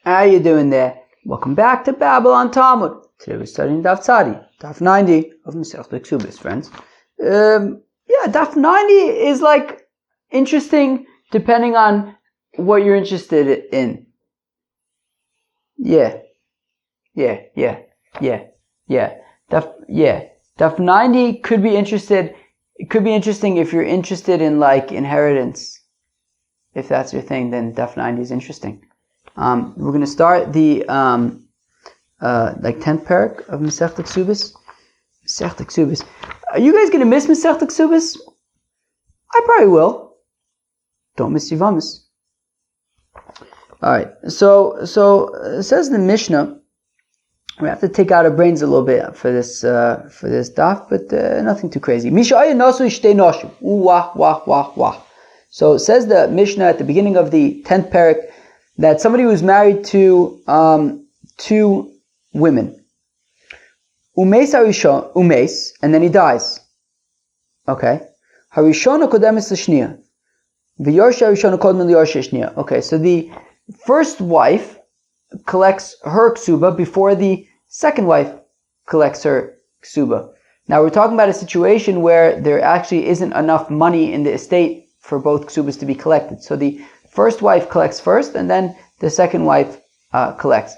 How you doing there? Welcome back to Babylon Talmud. Today we're studying Daf Tzadi, Daf 90 of Masechet Ksubis, friends. Daf 90 is like interesting depending on what you're interested in. Yeah. Daf 90 could be interested. It could be interesting if you're interested in like inheritance. If that's your thing, then Daf 90 is interesting. We're going to start the 10th parak of Masechet Ksubis. Masechet Ksubis. Are you guys going to miss Masechet Ksubis? I probably will. Don't miss Yivamis. Alright, so it says in the Mishnah, we have to take out our brains a little bit for this daf, but nothing too crazy. So it says the Mishnah at the beginning of the 10th parak that somebody was married to two women. Umeis harishon, umeis, and then he dies. Okay. Harishona kodemes l'shniya. V'yorsha harishona kodem l'yorsha shniya. Okay, so the first wife collects her ksuba before the second wife collects her ksuba. Now we're talking about a situation where there actually isn't enough money in the estate for both ksubas to be collected. So the first wife collects first, and then the second wife collects.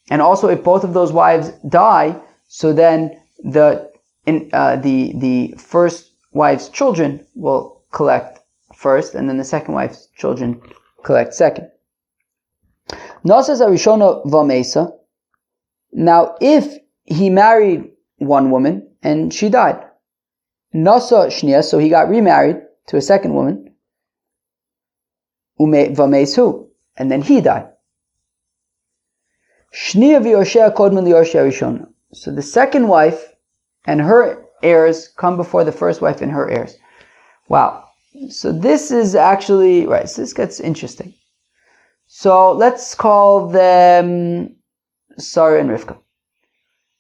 And also, if both of those wives die, so then the first wife's children will collect first, and then the second wife's children collect second. Nasas harishona v'meisa. Now, if he married one woman and she died, nasa shniya, so he got remarried to a second woman. V'meisu, and then he died. Shniya v'yorshea kodmen liyorshea rishona. So the second wife and her heirs come before the first wife and her heirs. Wow. So this is actually, right, so this gets interesting. So let's call them Sarah and Rivka.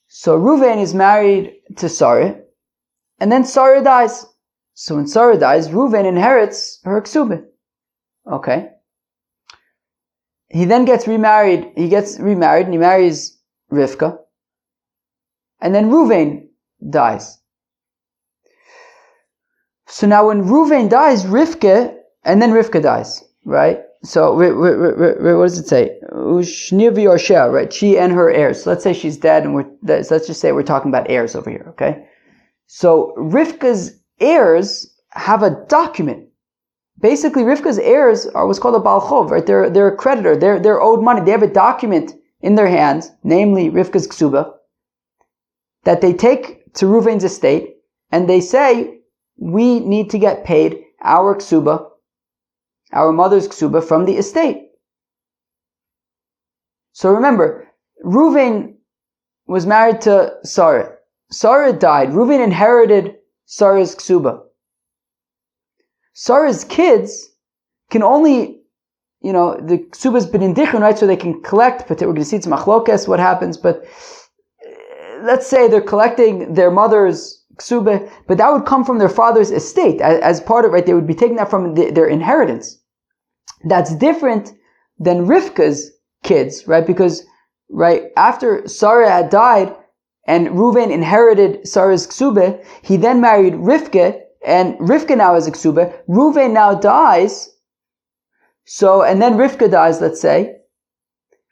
So Reuven is married to Sarah, and then Sarah dies. So when Sarah dies, Reuven inherits her ksubah. Okay. He then gets remarried. He gets remarried and he marries Rivka. And then Reuven dies. So now when Reuven dies, Rivka dies, right? So what does it say? Right? She and her heirs. So let's say she's dead, and let's just say we're talking about heirs over here, okay? So Rivka's heirs have a document. Basically, Rivka's heirs are what's called a Baal Chov, right? They're a creditor. They're owed money. They have a document in their hands, namely Rivka's ksuba, that they take to Reuven's estate, and they say, we need to get paid our ksuba, our mother's ksuba, from the estate. So remember, Reuven was married to Sarah. Sarah died. Reuven inherited Sarah's ksuba. Sarah's kids can only, the ksuba's been in dichron, right? So they can collect, but we're going to see it's machlokes, what happens, but let's say they're collecting their mother's ksuba, but that would come from their father's estate as part of, right? They would be taking that from their inheritance. That's different than Rivka's kids, right? Because, right, after Sarah had died and Reuven inherited Sarah's ksuba, he then married Rivka, and Rivka now has a ksuba. Reuven now dies. So, and then Rivka dies, let's say.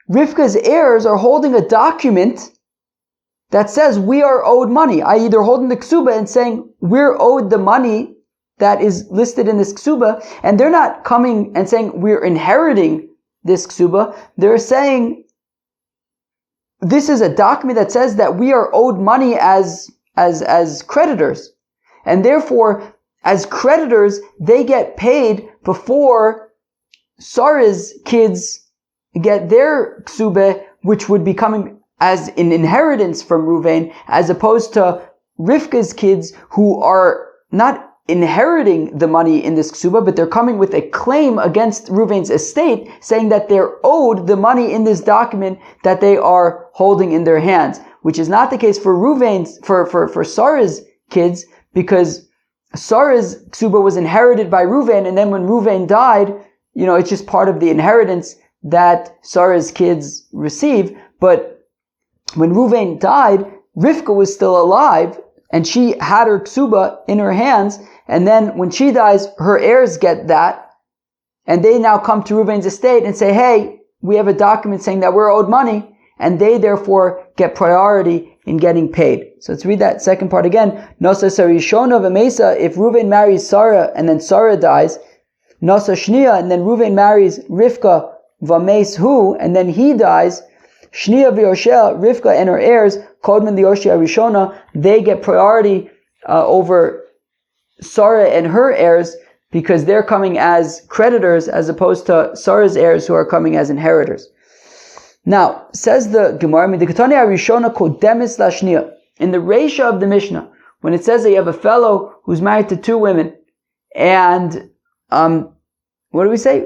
Rivka's heirs are holding a document that says we are owed money, i.e. they're holding the ksuba and saying we're owed the money that is listed in this ksuba, and they're not coming and saying we're inheriting this ksuba. They're saying this is a document that says that we are owed money as creditors. And therefore, as creditors, they get paid before Sarah's kids get their ksuba, which would be coming as an inheritance from Reuven, as opposed to Rivka's kids, who are not inheriting the money in this ksuba, but they're coming with a claim against Reuven's estate, saying that they're owed the money in this document that they are holding in their hands, which is not the case for Reuven's, for Sarah's kids, because Sarah's ksuba was inherited by Reuven, and then when Reuven died, it's just part of the inheritance that Sarah's kids receive. But when Reuven died, Rivka was still alive, and she had her ksuba in her hands, and then when she dies, her heirs get that, and they now come to Reuven's estate and say, hey, we have a document saying that we're owed money, and they therefore get priority in getting paid. So let's read that second part again. Nosa Sarishona v'Mesa, if Reuven marries Sarah and then Sarah dies, Nosa Shnia, and then Reuven marries Rivka v'Mes hu, and then he dies, Shnia v'Yoshea, Rivka and her heirs, Kodman the Yoshea Rishona, they get priority over Sarah and her heirs, because they're coming as creditors as opposed to Sarah's heirs who are coming as inheritors. Now, says the Gemara, in the Reisha of the Mishnah, when it says that you have a fellow who's married to two women, and what do we say?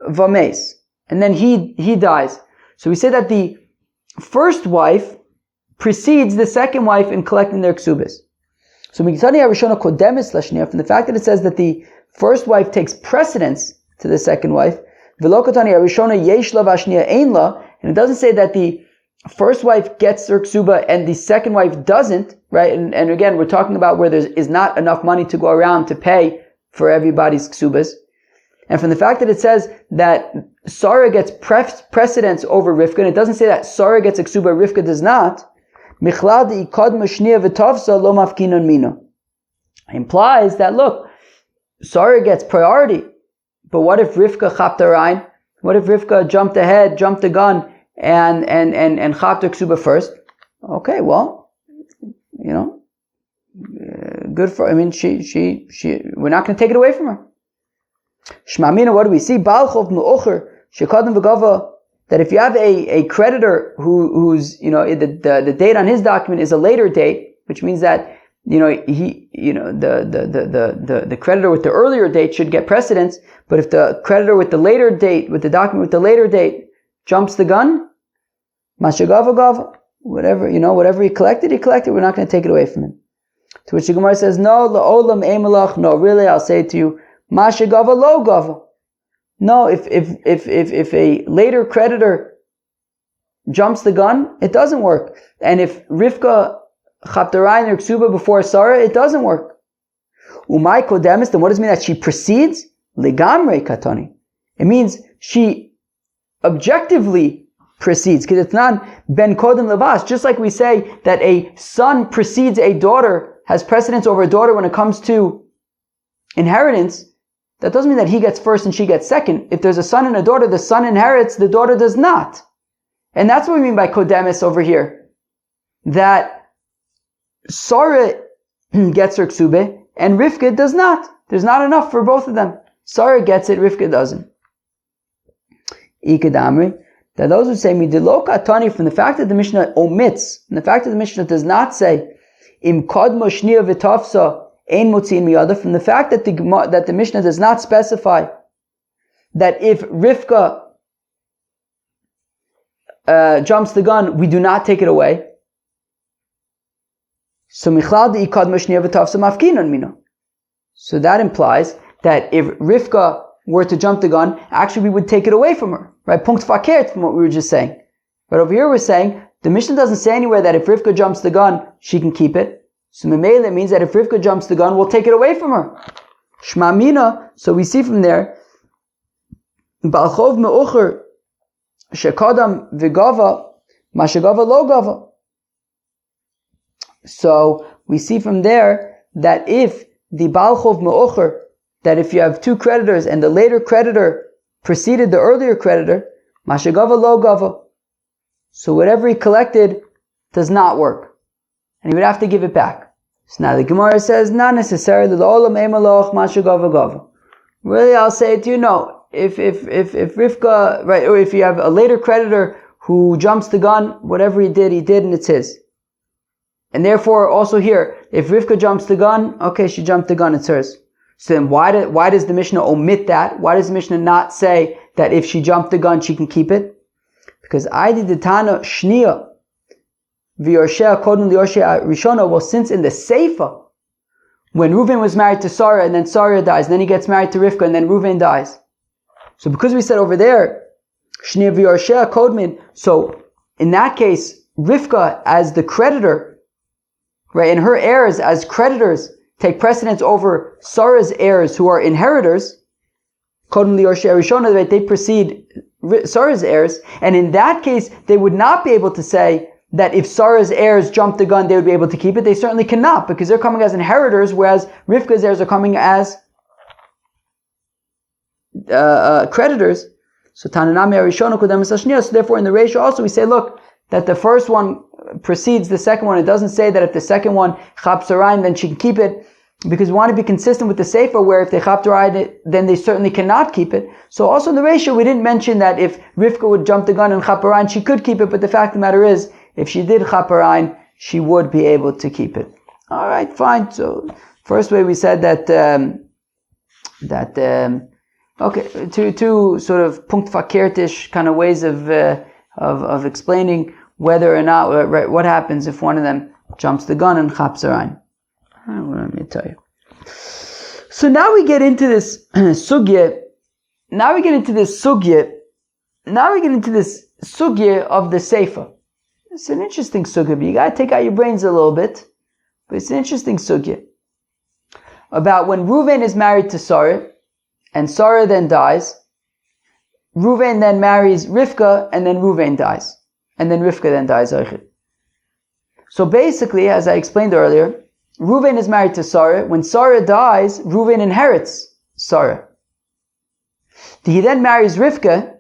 Vames, and then he dies. So we say that the first wife precedes the second wife in collecting their Ksubis. So from the fact that it says that the first wife takes precedence to the second wife, and it doesn't say that the first wife gets her ksuba and the second wife doesn't, right? And again, we're talking about where there is not enough money to go around to pay for everybody's ksubas. And from the fact that it says that Sarah gets precedence over Rivka, and it doesn't say that Sarah gets a ksuba, Rivka does not, implies that, look, Sarah gets priority. But what if Rivka chapped her rein? What if Rivka jumped ahead, jumped the gun, and chapped her ksuba first? Okay, well, good for. I mean, she. We're not going to take it away from her. Shmamina, what do we see? Balchov mu'ocher shekadem v'gava. That if you have a creditor who's the date on his document is a later date, which means that the creditor with the earlier date should get precedence, but if the creditor with the later date, with the document with the later date, jumps the gun, mashagava gava, whatever he collected, we're not going to take it away from him. To which the Gemara says, no, la'olam emalach, no, really, I'll say to you, mashagava lo gava. No, if a later creditor jumps the gun, it doesn't work. And if Rivka Chaptarai and Ksuba before Sarah, it doesn't work. Umay kodemis, then what does it mean that she precedes? Legamre katoni. It means she objectively precedes, because it's not ben kodem levas. Just like we say that a son precedes a daughter, has precedence over a daughter when it comes to inheritance, that doesn't mean that he gets first and she gets second. If there's a son and a daughter, the son inherits, the daughter does not. And that's what we mean by kodemis over here. That Sarah gets her ksube, and Rivka does not. There's not enough for both of them. Sarah gets it, Rivka doesn't. Ikadamri, that those who say midiloka atani, from the fact that the Mishnah omits, and the fact that the Mishnah does not say im kodmo shnia v'tafsa ein motziin miyada, from the fact that the Mishnah does not specify that if Rivka jumps the gun, we do not take it away. So that implies that if Rivka were to jump the gun, actually we would take it away from her. Right? Punkt fakert from what we were just saying. But over here we're saying, the Mishnah doesn't say anywhere that if Rivka jumps the gun, she can keep it. So Memele means that if Rivka jumps the gun, we'll take it away from her. Shmamina, so we see from there, Balchov me'ucher shekadam v'gava mashagava lo gava. So we see from there that if the Balchov Me'ocher, that if you have two creditors and the later creditor preceded the earlier creditor, Mashagava Lo Gava. So whatever he collected does not work. And he would have to give it back. So now the Gemara says, not necessarily, L'olam Eimaloch Mashagava Gava. Really, I'll say to you, no. If Rivka, right, or if you have a later creditor who jumps the gun, whatever he did, and it's his. And therefore, also here, if Rivka jumps the gun, okay, she jumped the gun, it's hers. So then why does the Mishnah omit that? Why does the Mishnah not say that if she jumped the gun, she can keep it? Because Aidi Ditana Shnia V'Yorshea Kodun L'Yorshea Rishona, well, since in the Seifa, when Reuven was married to Sarah, and then Sarah dies, and then he gets married to Rivka, and then Reuven dies. So because we said over there, Shnia v'yorshea kodmin, so in that case, Rivka as the creditor, right, and her heirs as creditors take precedence over Sarah's heirs who are inheritors, kodmin liyorshea rishona, right, they precede Sarah's heirs, and in that case, they would not be able to say that if Sarah's heirs jumped the gun, they would be able to keep it. They certainly cannot, because they're coming as inheritors, whereas Rivka's heirs are coming as creditors. So Tananami Arishona Kodem Sashniya. So therefore, in the ratio also we say, look, that the first one precedes the second one. It doesn't say that if the second one chapsarayin, then she can keep it, because we want to be consistent with the sefer, where if they chapsarayin it, then they certainly cannot keep it. So also in the ratio, we didn't mention that if Rivka would jump the gun and chapsarayin, she could keep it. But the fact of the matter is, if she did chapsarayin, she would be able to keep it. All right, fine. So first way we said that okay, two sort of punkt fakirtish kind of ways of explaining whether or not, right, what happens if one of them jumps the gun and chapsarayin. Let me tell you. So now we get into this sugya. Now we get into this sugya of the sefer. It's an interesting sugya, but you gotta take out your brains a little bit. But it's an interesting sugya about when Reuven is married to Sarah, and Sarah then dies. Reuven then marries Rivka, and then Reuven dies. And then Rivka then dies. So basically, as I explained earlier, Reuven is married to Sarah. When Sarah dies, Reuven inherits Sarah. He then marries Rivka,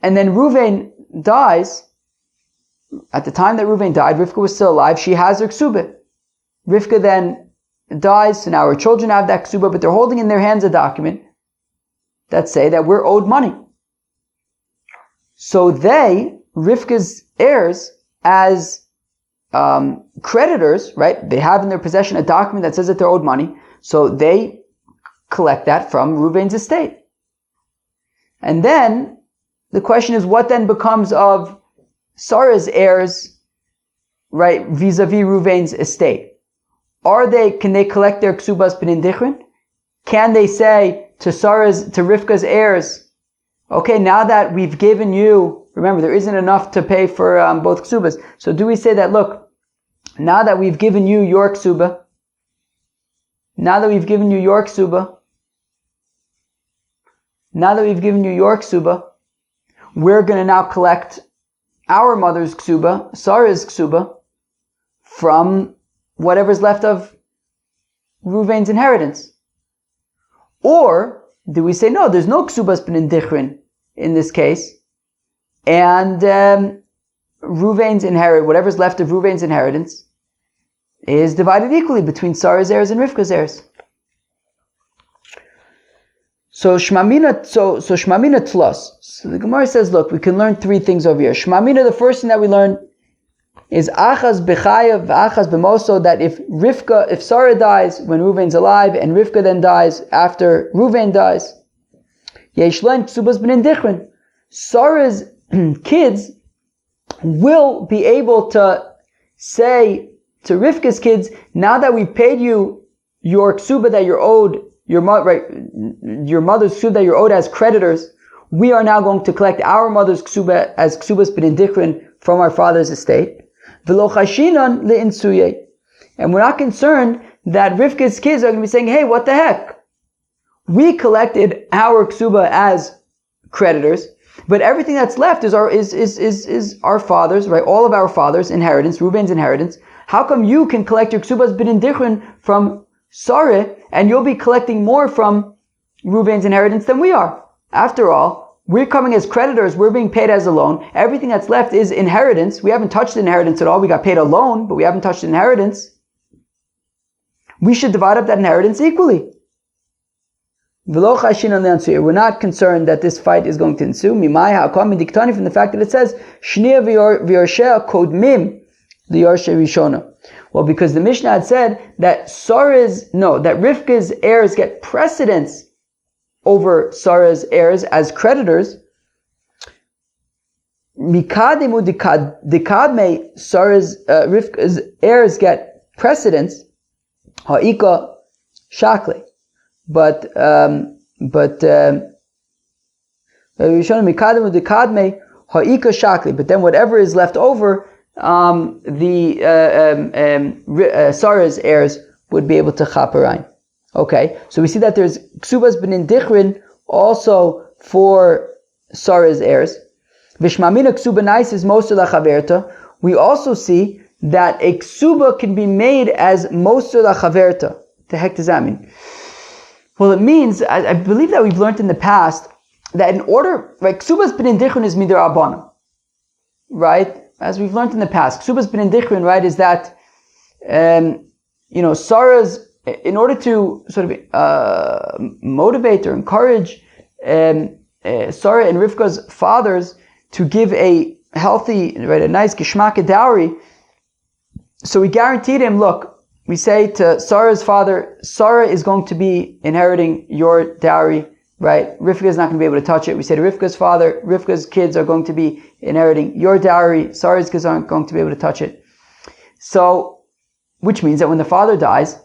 and then Reuven dies. At the time that Reuven died, Rivka was still alive. She has her Ksubis. Rivka then dies, so now her children have that Ksubis, but they're holding in their hands a document that say that we're owed money. So they, Rivka's heirs, as creditors, right? They have in their possession a document that says that they're owed money, so they collect that from Reuven's estate. And then the question is, what then becomes of Sarah's heirs, right, vis-a-vis Reuven's estate? Can they collect their Ksubas b'nin dichrin? Can they say to Rivka's heirs, okay, now that we've given you, remember, there isn't enough to pay for both Ksubas. So do we say that, look, now that we've given you your Ksuba, we're going to now collect our mother's Ksuba, Sarah's Ksuba, from whatever's left of Reuven's inheritance? Or do we say, no, there's no Ksubas b'nin dichrin in this case, and Reuven's whatever's left of Reuven's inheritance is divided equally between Sarah's heirs and Rivka's heirs. So Shmamina tlos. So the Gemara says, look, we can learn three things over here. Shmamina, the first thing that we learn is achaz b'chayav, achaz b'moso, that if Sarah dies when Reuven's alive, and Rivka then dies after Reuven dies, yesh len ksubas b'nin dichrin. Sarah's kids will be able to say to Rivka's kids, now that we paid you your ksuba that you're owed, your mother's ksuba that you're owed as creditors, we are now going to collect our mother's ksuba as ksubas b'nin dichrin from our father's estate. V'lo chashinan le'insuye. And we're not concerned that Rivka's kids are going to be saying, hey, what the heck? We collected our ksuba as creditors, but everything that's left is our father's, right? All of our father's inheritance, Reuven's inheritance. How come you can collect your ksubas b'nin dichrin from Sarah, and you'll be collecting more from Reuven's inheritance than we are? After all, we're coming as creditors, we're being paid as a loan. Everything that's left is inheritance. We haven't touched the inheritance at all. We got paid a loan, but we haven't touched the inheritance. We should divide up that inheritance equally. We're not concerned that this fight is going to ensue. From the fact that it says, well, because the Mishnah had said that Rivka's heirs get precedence over Sarah's heirs as creditors. Rivka's heirs get precedence. Ha'ika shakli. But But then whatever is left over, Sarah's heirs would be able to chaparain. Okay, so we see that there's Ksubas b'nin dichrin also for Sarah's heirs. Vishmamina ksuba nais is moser lachaverta. We also see that a ksuba can be made as moser lachaverta. The heck does that mean? Well, it means, I believe that we've learned in the past, that in order, right, ksubas b'nin dichrin is midar abanim, right? As we've learned in the past, ksubas b'nin dichrin, right, is that, Sarah's, in order to sort of motivate or encourage Sarah and Rivka's fathers to give a healthy, right, a nice geshmaka dowry, so we guaranteed him, look, we say to Sarah's father, Sarah is going to be inheriting your dowry, right? Rivka is not going to be able to touch it. We say to Rivka's father, Rivka's kids are going to be inheriting your dowry. Sarah's kids aren't going to be able to touch it. So, which means that when the father dies,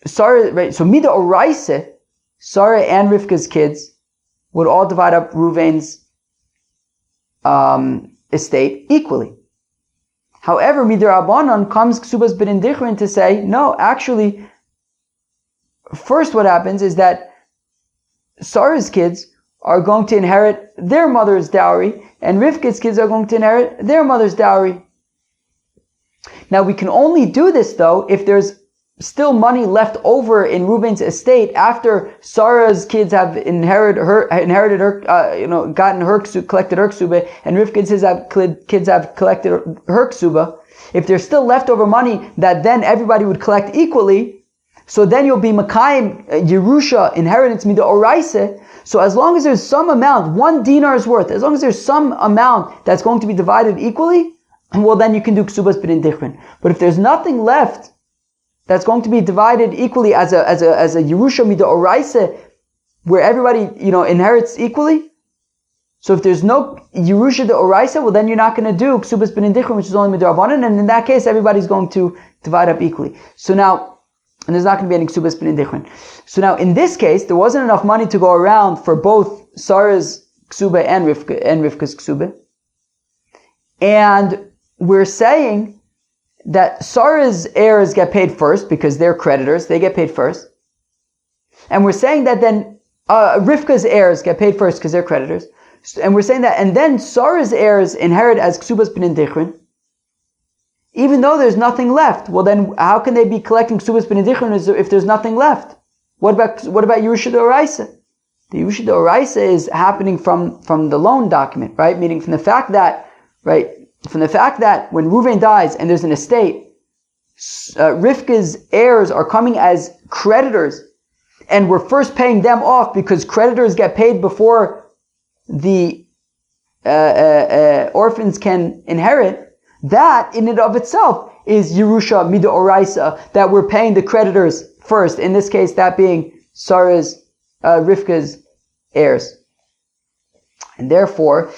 Sarah, right? So Mida Oraise, Sarah and Rivka's kids would all divide up Reuven's estate equally. However, Midar Abanon comes Ksubas b'nin dichrin to say, no, actually, first what happens is that Sarah's kids are going to inherit their mother's dowry, and Rivka's kids are going to inherit their mother's dowry. Now, we can only do this, though, if there's still money left over in Reuben's estate after Sarah's kids have collected her ksuba, and Rivka's kids have collected her ksuba. If there's still leftover money that then everybody would collect equally, so then you'll be Makayim Yerusha, inheritance mida oraise. So as long as there's some amount, 1 dinar's worth, as long as there's some amount that's going to be divided equally, well then you can do ksubas b'nin dichrin. But if there's nothing left that's going to be divided equally as a Yerusha Mida Oraise, where everybody, inherits equally. So if there's no Yerusha de Oraise, well then you're not going to do Ksubas b'nin dichrin, which is only Midrabanan, and in that case everybody's going to divide up equally. So now, and there's not going to be any Ksubas b'nin dichrin. So now in this case, there wasn't enough money to go around for both Sarah's Ksuba and Rivka's Ksuba. And we're saying that Sarah's heirs get paid first because they're creditors, they get paid first. And we're saying that then Rivka's heirs get paid first because they're creditors. And we're saying that, and then Sarah's heirs inherit as Ksubas b'nin dichrin, even though there's nothing left. Well then, how can they be collecting Ksubas b'nin dichrin if there's nothing left? What about Yerusha d'Oraisa? The Yerusha d'Oraisa is happening from the loan document, right? Meaning from the fact that, right, from the fact that when Reuven dies and there's an estate, Rivka's heirs are coming as creditors, and we're first paying them off because creditors get paid before the orphans can inherit. That in and of itself is Yerusha Mida Oraisa, that we're paying the creditors first, in this case that being Sarah's, Rivka's heirs. And therefore,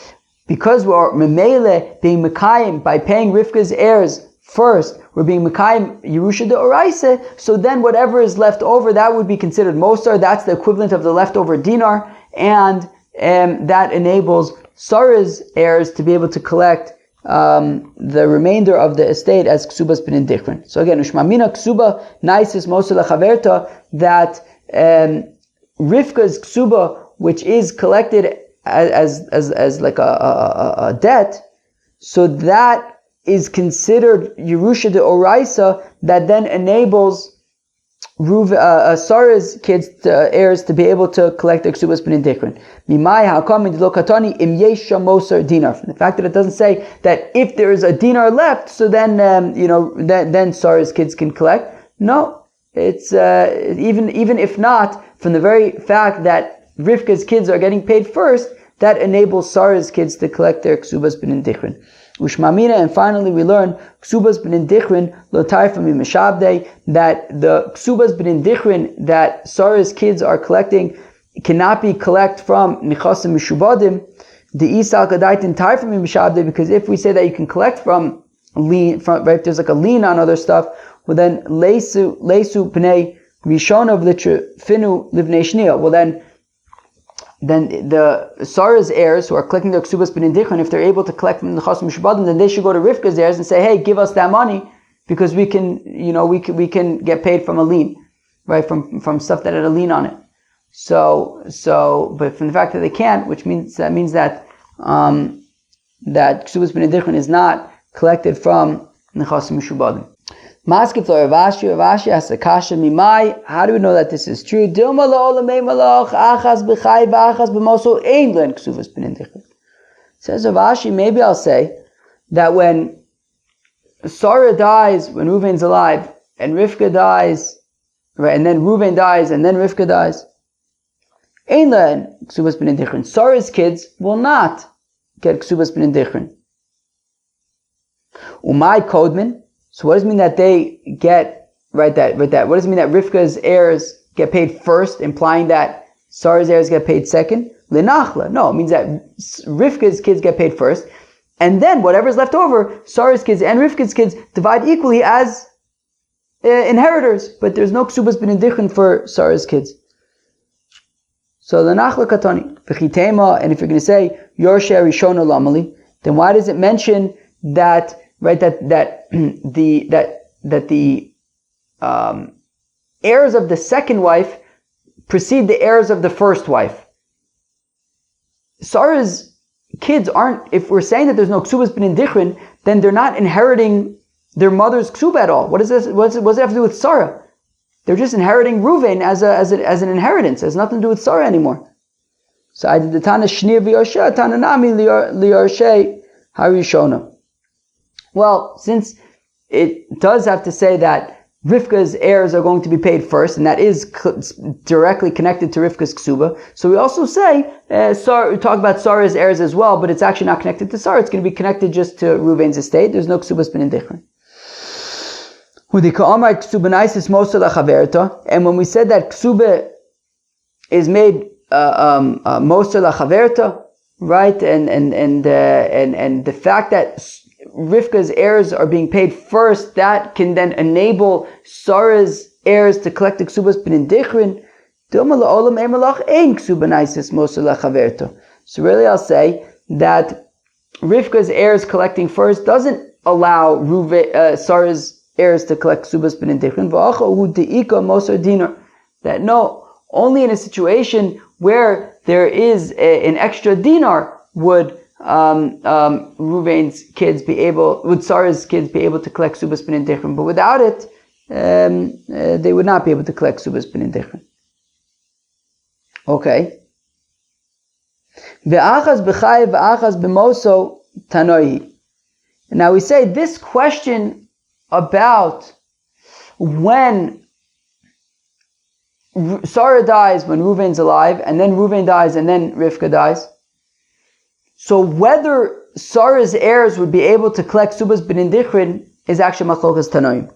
because we're memele being mekayim by paying Rivka's heirs first, we're being mekayim Yerusha de Oraise, so then whatever is left over, that would be considered mosar, that's the equivalent of the leftover dinar, and that enables Sarah's heirs to be able to collect the remainder of the estate as ksubas b'nin dichrin. So again, ushmamina ksuba naisis mosar lachaverta, that Rivka's ksuba, which is collected as like a debt, so that is considered Yerusha de Oraisa, that then enables Sarah's kids, heirs, to be able to collect their ksubas b'nin dichrin. Mimai ha'akam in lokatani im yesha mosar dinar. From the fact that it doesn't say that if there is a dinar left, so then then Sarah's kids can collect. No, it's even if not, from the very fact that Rivka's kids are getting paid first, that enables Sarah's kids to collect their ksubas b'nin dichrin. Ushmamina, and finally we learn ksubas b'nin dichrin lo taifa mi meshabdei, that the ksubas b'nin dichrin that Sarah's kids are collecting cannot be collected from nichasim mishubadim, the isal kadaitin taifa mi meshabdei, because if we say that you can collect from lien, right, there's like a lien on other stuff, well then leisu pnei rishonov litrefinu livnei shnia, well then then the Sarah's heirs who are collecting their Ksubas B'nai Dichron, if they're able to collect from the Chas Mishubadim, then they should go to Rivka's heirs and say, hey, give us that money because we can get paid from a lien, right? From stuff that had a lien on it. So, but from the fact that they can't, which means that Ksubas B'nai Dichron is not collected from the Chas Mishubadim. Maskif lo Ravashi has a kasha mimai. How do we know that this is true? Dilma lo olamei malach achas b'chai v'achas b'moso ein len ksuvas b'nai dichron. Says Ravashi, maybe I'll say that when Sarah dies, when Reuven's alive, and Rivka dies, right, and then Reuven dies, and then Rivka dies, ein len ksuvas b'nai dichron. Sarah's kids will not get ksuvas b'nai dichron. Umay kodman. So what does it mean that they get, right, that? What does it mean that Rivka's heirs get paid first, implying that Sarah's heirs get paid second? Lenachla. No, it means that Rivka's kids get paid first, and then whatever's left over, Sarah's kids and Rivka's kids divide equally as inheritors, but there's no Ksubas B'nai Dichron for Sarah's kids. So Lenachla Katani. V'chitema, and if you're going to say, Yorshe Rishona Lamali, then why does it mention that, right, that the heirs of the second wife precede the heirs of the first wife? Sarah's kids aren't, if we're saying that there's no Ksubas B'nai Dichron, then they're not inheriting their mother's Ksuba at all. What does it have to do with Sarah? They're just inheriting Reuven as an inheritance. It has nothing to do with Sarah anymore. So I did the Tana Shnir v'Yosheh, Tana Nami li'Yosheh Harishona. Well, since it does have to say that Rivka's heirs are going to be paid first, and that is directly connected to Rivka's Ksuba, so we also say, we talk about Sarah's heirs as well, but it's actually not connected to Sarah, it's going to be connected just to Reuven's estate. There's no Ksubas B'nai Dichron. And when we said that Ksuba is made Moser Lachaverta, right, and the fact that Rivka's heirs are being paid first, that can then enable Sarah's heirs to collect the Ksubas B'nai Dichron. So really I'll say that Rivka's heirs collecting first doesn't allow Sarah's heirs to collect Ksubas B'nai Dichron. That no, only in a situation where there is an extra dinar would Reuven's kids would Sarah's kids be able to collect Ksubas B'nai Dichron, but without it, they would not be able to collect Ksubas B'nai Dichron. Okay. Ve'achas b'chai ve'achas b'moso tanoi. Now we say this question about when Sarah dies, when Reuven's alive, and then Reuven dies, and then Rivka dies. So whether Sarah's heirs would be able to collect Ksubas B'nai Dichron is actually Machlokas Tanoim.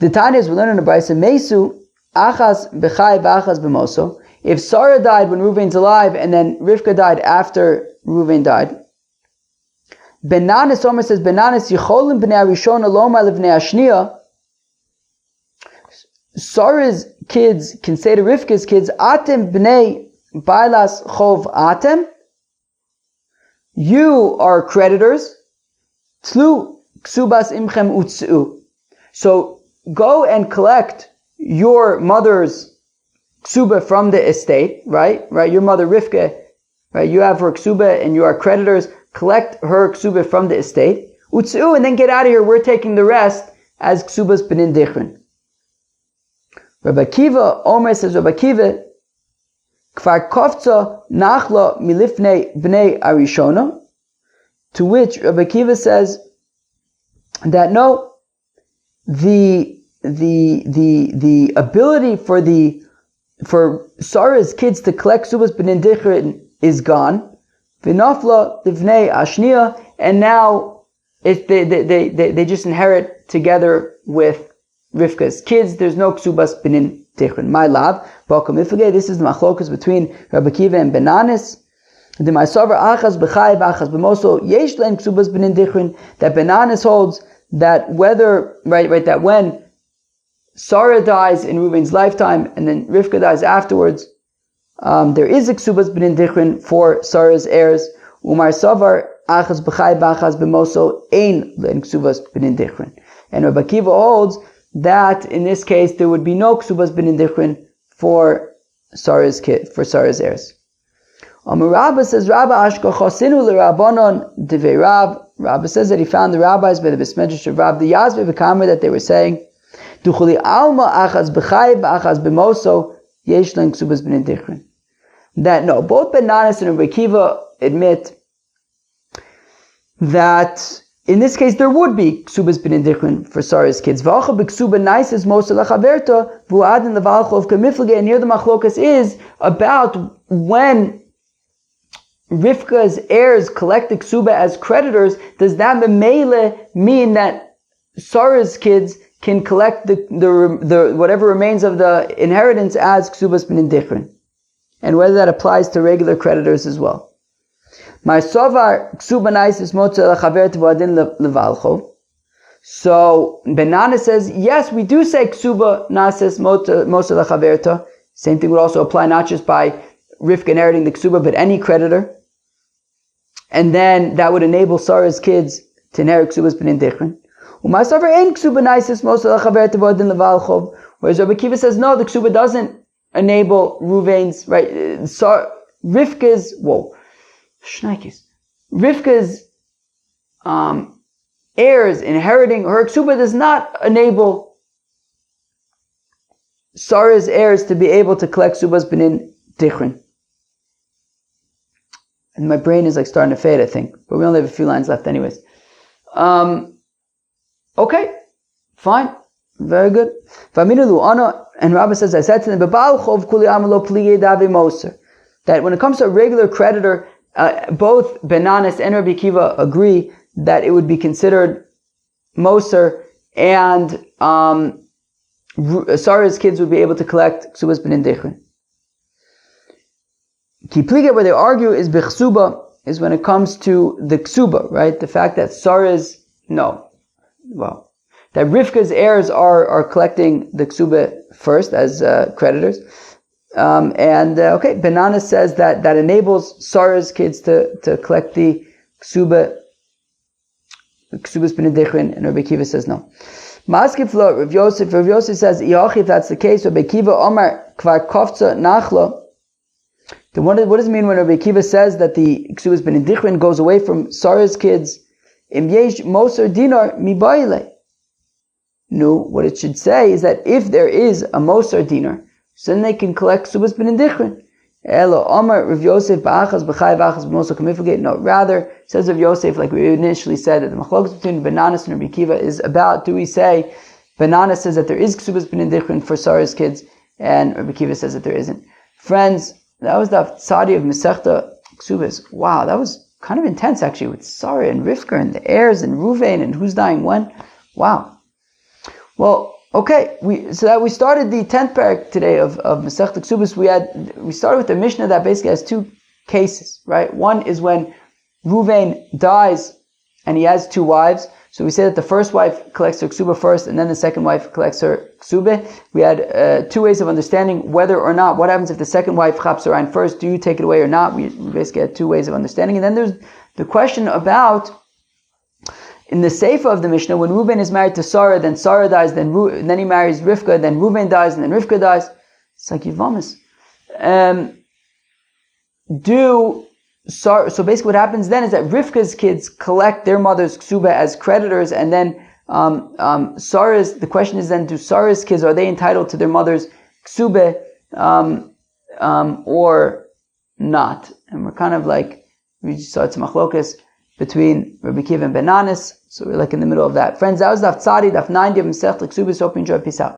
The Tanya is we learn in the Brisa Mesu Achas B'chai V'Achas B'Moso. If Sarah died when Reuven's alive and then Rivka died after Reuven died, Benanis Omer says Benanis Yicholim B'nei Arishon Aloma Levnei Ashniya. Sarah's kids can say to Rivka's kids, Atem B'nei Bailas Chov Atem, you are creditors. Tlu Ksubas Imchem Utsu. So go and collect your mother's Ksuba from the estate, right? Your mother Rivka, right? You have her Ksuba and you are creditors. Collect her Ksuba from the estate. Utsu, and then get out of here. We're taking the rest as Ksubas B'nai Dichron. Rabbi Akiva, Omer says, Rabbi Akiva, Kfar Kovtza Nachla Milifnei Bnei Arishona, to which Rabbi Akiva says that no, the ability for Sarah's kids to collect Ksubas B'nai Dichron is gone. V'nafla Livnei Ashniya, and now they just inherit together with Rivka's kids. There's no Ksubas B'nai Dichron. My love, this is the machlokas between Rabbi Akiva and Benanis. The Ma'asavar Achas B'chai V'Achas B'Moso Yesh Lein Ksubas B'nai Dichron. That Benanis holds that whether that when Sarah dies in Reuven's lifetime, and then Rivka dies afterwards, there is a Ksubas b'nin dichrin for Sarah's heirs. Umar Savar achas b'chai b'achas b'moso ein len Ksubas b'nin dichrin. And Rabbi Akiva holds that in this case there would be no Ksubas b'nin dichrin for Sarah's heirs. Rabba says, Rabba Ashka Chosinu l'Rabbanon Divei Rab. Rabba says that he found the rabbis by the Besmedrash of Rab the Yazvi v'Kamer that they were saying, Duchuli Alma achas b'chai b'achas b'moso yesh len Ksubas b'nin dichrin. That no, both Ben Nanas and Rabbi Akiva admit that in this case there would be Ksubas b'nin dichrin for Sarah's kids. V'acha b'ksuba naises mosa lachaverta v'u'adin levalchov k'miflage. And here the machlokas is about when Rivka's heirs collect the ksuba as creditors. Does that memele mean that Sarah's kids can collect the whatever remains of the inheritance as ksubas b'nin dichrin, and whether that applies to regular creditors as well? My sovar ksuba naisis motza lachaver tevadin levalchov. So Benana says yes, we do say ksuba naisis motza lachaverta. Same thing would also apply not just by Rivka inheriting the ksuba, but any creditor. And then that would enable Sarah's kids to inherit ksubas b'nin dichrin. Whereas Rabbi Akiva says no, the ksuba doesn't enable Ruvain's, right? Rivka's heirs inheriting her ksuba does not enable Sarah's heirs to be able to collect ksubas b'nin dichrin. And my brain is like starting to fade, I think. But we only have a few lines left anyways. Okay, fine. Very good. And Rabbi says, I said to them, that when it comes to a regular creditor, both Benanis and Rabbi Akiva agree that it would be considered Moser, and Sarah's kids would be able to collect Ksubas b'nin dichrin. Kipliga, where they argue, is b'chsuba, is when it comes to the ksuba, right? The fact that Sarah's, that Rivka's heirs are collecting the ksuba first as creditors. Benana says that enables Sarah's kids to collect the ksubas b'nin dichrin, and Rabbi Akiva says no. Maskiflo, Rav Yosef says, if that's the case, Rabbi Akiva Omar kvar kofza nachla. What does it mean when Rabbi Akiva says that the Ksubas b'nin dichrin goes away from Sarah's kids? Im yesh moser dinar mibayle. No, what it should say is that if there is a moser dinar, so then they can collect Ksubas b'nin dichrin. Elo Omar Rav Yosef ba'achas b'chai b'achas b'moser kamifagate. No, rather, says Rav Yosef, like we initially said, that the machlokas between Benanis and Rabbi Akiva is about, do we say, Benanis says that there is Ksubas b'nin dichrin for Sarah's kids, and Rabbi Akiva says that there isn't. Friends, that was the Tzadi of Masechta Ksubis. Wow, that was kind of intense actually, with Sarah and Rivka and the heirs and Ruvain and who's dying when. Wow. Well, okay, we started the 10th parak today of Masechta Ksubis. We started with the Mishnah that basically has two cases, right? One is when Ruvain dies and he has two wives. So we say that the first wife collects her ksuba first, and then the second wife collects her ksuba. We had two ways of understanding whether or not, what happens if the second wife chaps her ayin first, do you take it away or not? We basically had two ways of understanding. And then there's the question about, in the Seifa of the Mishnah, when Reuben is married to Sarah, then Sarah dies, then he marries Rivka, then Reuben dies, and then Rivka dies. It's like Yivamis. So basically what happens then is that Rivka's kids collect their mother's ksuba as creditors, and then the question is then, do Sarah's kids, are they entitled to their mother's ksuba or not? And we're kind of like, we just saw it's machlokas between Rabbi Akiva and Benanis, so we're like in the middle of that. Friends, that was Daf Tzadi, Daf 90 of Masechta Ksubis. Hope you enjoy. Peace out.